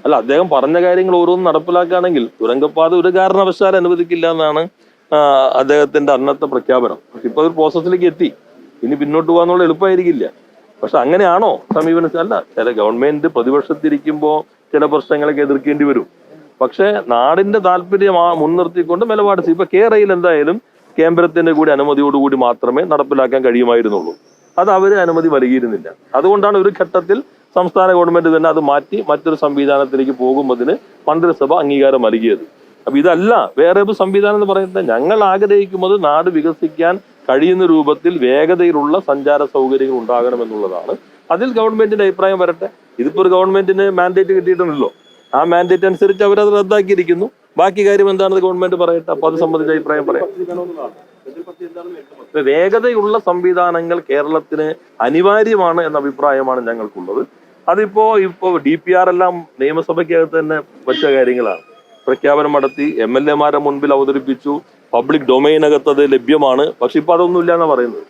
അല്ല, അദ്ദേഹം പറഞ്ഞ കാര്യങ്ങൾ ഓരോന്നും നടപ്പിലാക്കുകയാണെങ്കിൽ തുരങ്കപ്പാത ഒരു കാരണവശാലും അനുവദിക്കില്ല എന്നാണ് അദ്ദേഹത്തിന്റെ അന്നത്തെ പ്രഖ്യാപനം. പക്ഷെ ഇപ്പൊ ഒരു പ്രോസസ്സിലേക്ക് എത്തി. ഇനി പിന്നോട്ട് പോകാന്നുള്ള എളുപ്പമായിരിക്കില്ല. പക്ഷെ അങ്ങനെയാണോ സമീപനം? അല്ല, ചില ഗവൺമെന്റ് പ്രതിപക്ഷത്തിരിക്കുമ്പോൾ ചില പ്രശ്നങ്ങളൊക്കെ എതിർക്കേണ്ടി വരും. പക്ഷെ നാടിന്റെ താല്പര്യം മുൻനിർത്തിക്കൊണ്ട് നിലപാട് ഇപ്പൊ കേരളയിൽ എന്തായാലും കേന്ദ്രത്തിന്റെ കൂടി അനുമതിയോടുകൂടി മാത്രമേ നടപ്പിലാക്കാൻ കഴിയുമായിരുന്നുള്ളൂ. അത് അവര് അനുമതി നൽകിയിരുന്നില്ല. അതുകൊണ്ടാണ് ഒരു ഘട്ടത്തിൽ സംസ്ഥാന ഗവൺമെന്റ് തന്നെ അത് മാറ്റി മറ്റൊരു സംവിധാനത്തിലേക്ക് പോകുന്നതിന് മന്ത്രിസഭ അംഗീകാരം നൽകിയത്. അപ്പൊ ഇതല്ല വേറെ ഒരു സംവിധാനം എന്ന് പറയുന്നത്. ഞങ്ങൾ ആഗ്രഹിക്കുന്നത് നാട് വികസിക്കാൻ കഴിയുന്ന രൂപത്തിൽ വേഗതയിലുള്ള സഞ്ചാര സൗകര്യങ്ങൾ ഉണ്ടാകണം എന്നുള്ളതാണ്. അതിൽ ഗവൺമെന്റിന്റെ അഭിപ്രായം വരട്ടെ. ഇതിപ്പോ ഒരു ഗവൺമെന്റിന് മാൻഡേറ്റ് കിട്ടിയിട്ടുണ്ടല്ലോ. ആ മാൻഡേറ്റ് അനുസരിച്ച് അവരത് റദ്ദാക്കിയിരിക്കുന്നു. ബാക്കി കാര്യം എന്താണെന്ന് ഗവൺമെന്റ് പറയട്ടെ. അപ്പൊ അത് സംബന്ധിച്ച അഭിപ്രായം പറയാം. വേഗതയുള്ള സംവിധാനങ്ങൾ കേരളത്തിന് അനിവാര്യമാണ് എന്ന അഭിപ്രായമാണ് ഞങ്ങൾക്കുള്ളത്. അതിപ്പോ DPR എല്ലാം നിയമസഭയ്ക്കകത്ത് തന്നെ വെച്ച കാര്യങ്ങളാണ്. പ്രഖ്യാപനം നടത്തി, MLA മാരുടെ മുൻപിൽ അവതരിപ്പിച്ചു, പബ്ലിക് ഡൊമൈനകത്ത് അത് ലഭ്യമാണ്. പക്ഷെ ഇപ്പൊ അതൊന്നും ഇല്ല എന്നാ പറയുന്നത്.